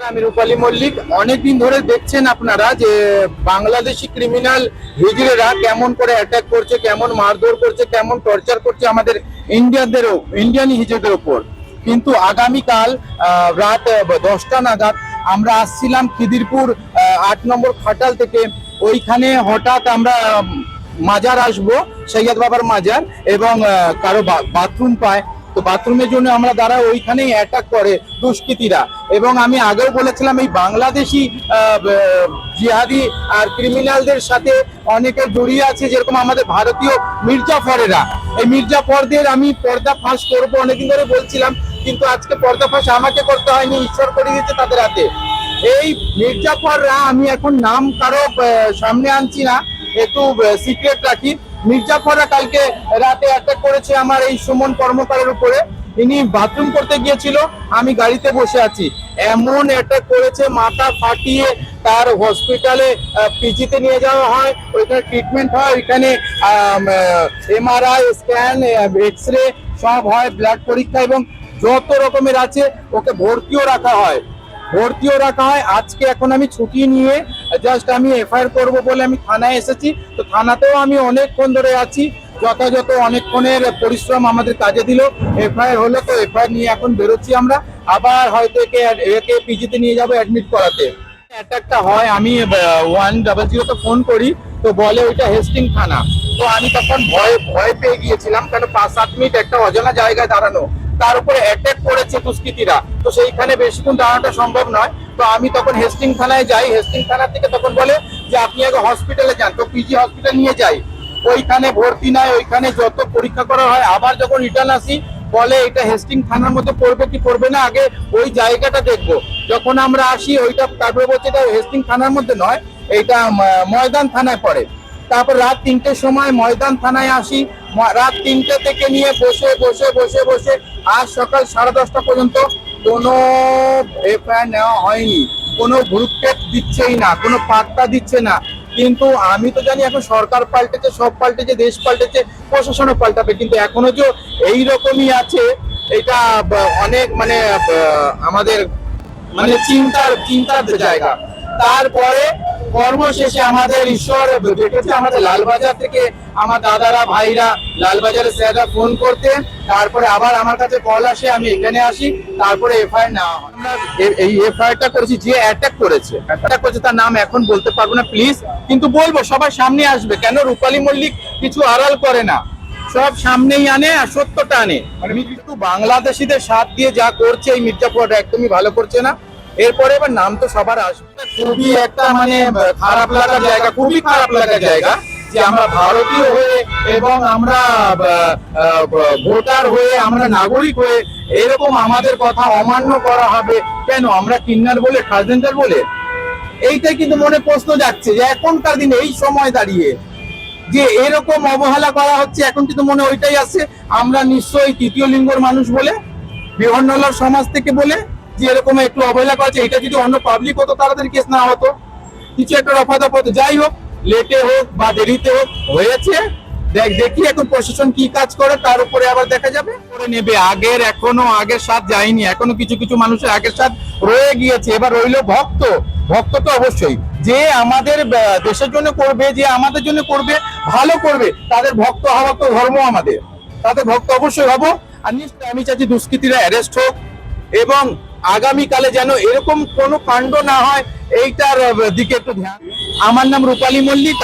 আমি রূপালী মল্লিক। অনেকদিন ধরে দেখছেন আপনারা যে বাংলাদেশি ক্রিমিনাল হিজড়েরা কেমন করে অ্যাটাক করছে, কেমন মারধর করছে, কেমন টর্চার করছে আমাদের ইন্ডিয়ান হিজড়েদের উপর। কিন্তু আগামীকাল রাত 10টা নাগাদ আমরা আসছিলাম খিদিরপুর 8 নম্বর খাটাল থেকে। ওইখানে হঠাৎ আমরা মাজার আসবো, সৈয়দ বাবার মাজার, এবং কারো বাথরুম পায়, তো বাথরুমের জন্য আমরা দাঁড়া, ওইখানেই অ্যাটাক করে দুষ্কৃতীরা। এবং আমি আগেও বলেছিলাম এই বাংলাদেশি জিহাদি আর ক্রিমিনালদের সাথে অনেকে জড়িয়ে আছে, যেরকম আমাদের ভারতীয় মির্জাফরেরা। এই মির্জাফরদের আমি পর্দা ফাঁস করবো অনেকদিন ধরে বলছিলাম, কিন্তু আজকে পর্দা ফাঁস আমাকে করতে হয়নি, ঈশ্বর করে দিয়েছে তাদের হাতে। এই মির্জাফররা, আমি এখন নাম কারো সামনে আনছি না, একটু সিক্রেট রাখি। মির্জাফররা কালকে রাতে অ্যাটাক করেছে আমার এই সুমন কর্মকারের উপরে। ইনি বাথরুম করতে গিয়েছিল, আমি গাড়িতে বসে আছি, এমন অ্যাটাক করেছে, মাথা ফাটিয়ে তার হসপিটালে পিজিতে নিয়ে যাওয়া হয়, ওইখানে ট্রিটমেন্ট হয়, ওইখানে এমআরআই স্ক্যান, এক্সরে সব হয়, ব্লাড পরীক্ষা এবং যত রকমের আছে, ওকে ভর্তিও রাখা হয়। আজকে এখন আমি ছুটি নিয়ে জাস্ট আমি এফআইআর করবো বলে আমি থানায় এসেছি। তো থানাতেও আমি অনেকক্ষণ ধরে আছি, যথাযথ অনেকক্ষণের পরিশ্রম আমাদের কাজে দিল। এফআইআর হলো, তো এফআইআর নিয়ে এখন বেরোচ্ছি আমরা, আবার হয়তো একে পিজিতে নিয়ে যাবো অ্যাডমিট করাতে। অ্যাটাকটা হয়, আমি 100 ফোন করি, তো বলে ওইটা হেস্টিং থানা। তো আমি তখন ভয় পেয়ে গিয়েছিলাম, কারণ 5-7 মিনিট একটা অজানা জায়গায় দাঁড়ানো, তার উপরে অ্যাটাক করেছে দুষ্কৃতীরা, তো সেইখানে বেশিক্ষণ দাঁড়ানোটা সম্ভব নয়। তো আমি তখন হেস্টিং থানায় যাই, হেস্টিং থানা থেকে তখন বলে যে আপনি আগে হসপিটালে যান, তো পিজি হসপিটাল নিয়ে যাই, ওইখানে ভর্তি নয়, ওইখানে যত পরীক্ষা করা হয়। আবার যখন রিটার্ন আসি বলে এটা হেস্টিং থানার মধ্যে পড়বে কি পড়বে না, আগে ওই জায়গাটা দেখবো। যখন আমরা আসি ওইটা, তারপরে বলছে এটা হেস্টিং থানার মধ্যে নয়, এইটা ময়দান থানায় পড়ে। তারপর রাত 3টের সময় ময়দান থানায় আসি, রাত 3টে থেকে নিয়ে বসে আজ সকাল 10:30 পর্যন্ত কোনো এফআইআর নেওয়া হয়নি, কোনো ভ্রুক্ষেপ দিচ্ছেই না, কোনো পাত্তা দিচ্ছে না। কিন্তু আমি তো জানি এখন সরকার পাল্টেছে, সব পাল্টেছে, দেশ পাল্টেছে, প্রশাসনও পাল্টাবে, কিন্তু এখনো যে এইরকমই আছে, এটা অনেক আমাদের চিন্তার জায়গা। তারপরে কর্মশেষে আমাদের ঈশ্বর দেখেছে, আমাদের লালবাজার থেকে আমার দাদারা ভাইরা, লালবাজারের স্যাররা ফোন করতে, তারপরে আবার আমার কাছে কল আসে, আমি এখানে আসি, তারপরে এফআইআর নেওয়া হয়। আমরা এই এফআইআরটা করেছি, যে অ্যাটাক করেছে তার নাম এখন বলতে পারবো না প্লিজ, কিন্তু বলবো সবার সামনে আসবে। কেন রূপালী মল্লিক কিছু আড়াল করে না, সব সামনেই আনে আর সত্যটা আনে। কিন্তু বাংলাদেশিদের সাথ দিয়ে যা করছে এই মির্জাফর, একদমই ভালো করছে না। এরপরে এবার নাম তো সবার আসবে। খুবই একটা খারাপ লাগার জায়গা, খুবই খারাপ লাগার জায়গা যে আমরা ভারতীয় হয়ে এবং আমরা ভোটার হয়ে, আমরা নাগরিক হয়ে এরকম আমাদের কথা অমান্য করা হবে কেন? আমরা কিন্নার বলে, ট্রান্সজেন্ডার বলে? এইটাই কিন্তু মনে প্রশ্ন যাচ্ছে যে এখনকার দিনে এই সময় দাঁড়িয়ে যে এরকম অবহেলা করা হচ্ছে, এখন কিন্তু মনে ওইটাই আছে আমরা নিশ্চয়ই তৃতীয় লিঙ্গর মানুষ বলে, বিহন্নলার সমাজ থেকে বলে, যে এরকম একটু অবহেলা করেছে। এটা যদি অন্য পাবলিক হতো, তাড়াতাড়ি কেস না হতো, কিছু একটা রফাদফা হতো। যাই হোক, লেটে হোক বা দেরিতে হোক, হয়েছে। দেখি এখন প্রশাসন কি কাজ করে, তার উপরে আবার দেখা যাবে, করে নেবে। এখনো আগের সাথ যায়নি, এখনো কিছু মানুষের আগের সাথ রয়ে গিয়েছে। এবার রইল ভক্ত তো অবশ্যই, যে আমাদের দেশের জন্য করবে, যে আমাদের জন্য করবে, ভালো করবে, তাদের ভক্ত হওয়া তো ধর্ম আমাদের, তাদের ভক্ত অবশ্যই হবো। আর নিশ্চয়ই আমি চাচ্ছি দুষ্কৃতীরা অ্যারেস্ট হোক, এবং আগামীকালে যেন এরকম কোনো কাণ্ড না হয়, এইটার দিকে একটু ধ্যান। আমার নাম রূপালী মল্লিক,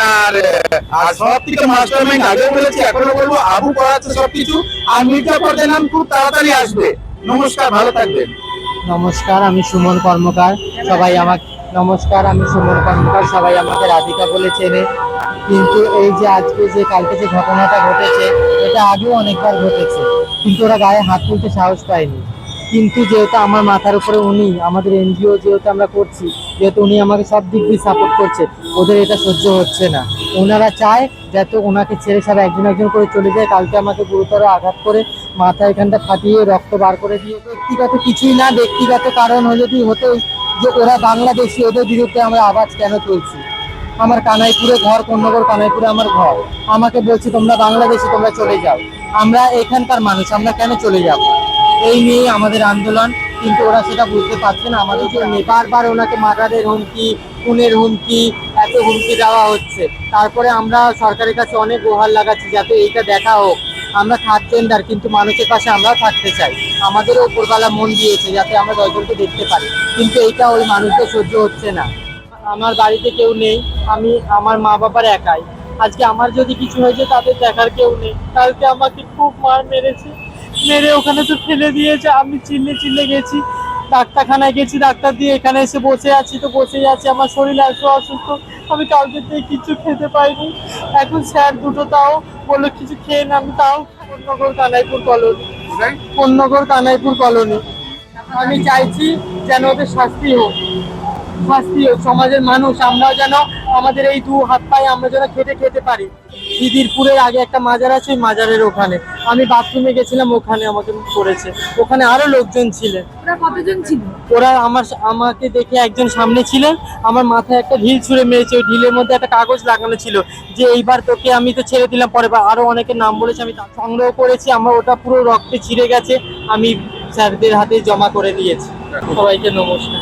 আর সব থেকে মাস্টারমাইন্ড আগে বলেছি, এখনো বলবো, আবু করাচ্ছে সবকিছু। আর মির্জাফরদের নাম খুব তাড়াতাড়ি আসবে। নমস্কার, ভালো থাকবেন। নমস্কার, আমি সুমন কর্মকার, সবাই আমাকে রাধিকা বলে চেনে। কিন্তু এই যে আজকে যে কালকে যে ঘটনাটা ঘটেছে, এটা আগেও অনেকবার ঘটেছে, কিন্তু ওরা গায়ে হাত তুলতে সাহস পায়নি। কিন্তু যেহেতু আমার মাথার উপরে উনি, আমাদের এনজিও যেহেতু আমরা করছি, যেহেতু উনি আমাকে সব দিক দিয়ে সাপোর্ট করছে, ওদের এটা সহ্য হচ্ছে না। ওনারা চায় যাতে ওনাকে ছেড়ে সব একজন করে চলে যায়। কালকে আমাকে গুরুতর আঘাত করে মাথা এখানটা ফাটিয়ে রক্ত বার করে দিয়ে, ব্যক্তিগত কিছুই না, ব্যক্তিগত কারণ যদি হতো যে ওরা বাংলাদেশি, ওদের বিরুদ্ধে আমরা আওয়াজ কেন তুলছি। আমার কানাইপুরে ঘর, কোন্নগর কানাইপুরে আমার ঘর, আমাকে বলছে তোমরা বাংলাদেশি, তোমরা চলে যাও। আমরা এখানকার মানুষ, আমরা কেন চলে যাব? এই নিয়ে আমাদের আন্দোলন। কিন্তু ওরা সেটা বুঝতে পারছে না। আমাদের জন্য বারবার ওনাকে মার্ডারের হুমকি, খুনের হুমকি, এত হুমকি দেওয়া হচ্ছে। তারপরে আমরা সরকারের কাছে অনেক গোহার লাগাচ্ছি যাতে এইটা দেখা হোক। আমরা থার্ড জেন্ডার, কিন্তু মানুষের পাশে আমরাও থাকতে চাই। আমাদেরও উপরওয়ালা মন দিয়েছে যাতে আমরা 10 জনকে দেখতে পারি, কিন্তু এইটা ওই মানুষদের সহ্য হচ্ছে না। আমার বাড়িতে কেউ নেই, আমি আমার মা বাবার একাই। আজকে আমার যদি কিছু হয়েছে তাদের দেখার কেউ নেই। কালকে আমাকে খুব মার মেরেছে, মেরে ওখানে তো ফেলে দিয়েছে। আমি চিল্লে চিল্লে গেছি, ডাক্তারখানায় গেছি, ডাক্তার দিয়ে এখানে এসে বসে আছি, তো বসেই আছি। আমার শরীর এত অসুস্থ, আমি কালকে থেকে কিছু খেতে পাইনি। এখন স্যার দুটো তাও বললো কিছু খেয়ে না, আমি তাও কোন্নগর কানাইপুর কলোনি, কোন্নগর কানাইপুর কলোনি। আমি চাইছি যেন ওদের শাস্তি হোক, শাস্তি হোক। সমাজের মানুষ আমরাও যেন আমাদের এই 2 হাত পায়ে আমরা যেন খেতে খেতে পারি। খিদিরপুরের আগে একটা মাজার আছে, ওই মাজারের ওখানে আমি বাথরুমে গেছিলাম, ওখানে আমাকে করেছে। ওখানে আরো লোকজন ছিলেন। ওরা কতজন ছিল? ওরা আমাকে দেখে একজন সামনে ছিলেন, আমার মাথায় একটা ঢিল ছুঁড়ে মেরেছে। ওই ঢিলের মধ্যে একটা কাগজ লাগানো ছিল যে এইবার তোকে আমি তো ছেড়ে দিলাম, পরে আরো অনেকের নাম বলেছে, আমি তা সংগ্রহ করেছি। আমার ওটা পুরো রক্তে ছিঁড়ে গেছে, আমি স্যারদের হাতে জমা করে দিয়েছি। সবাইকে নমস্কার।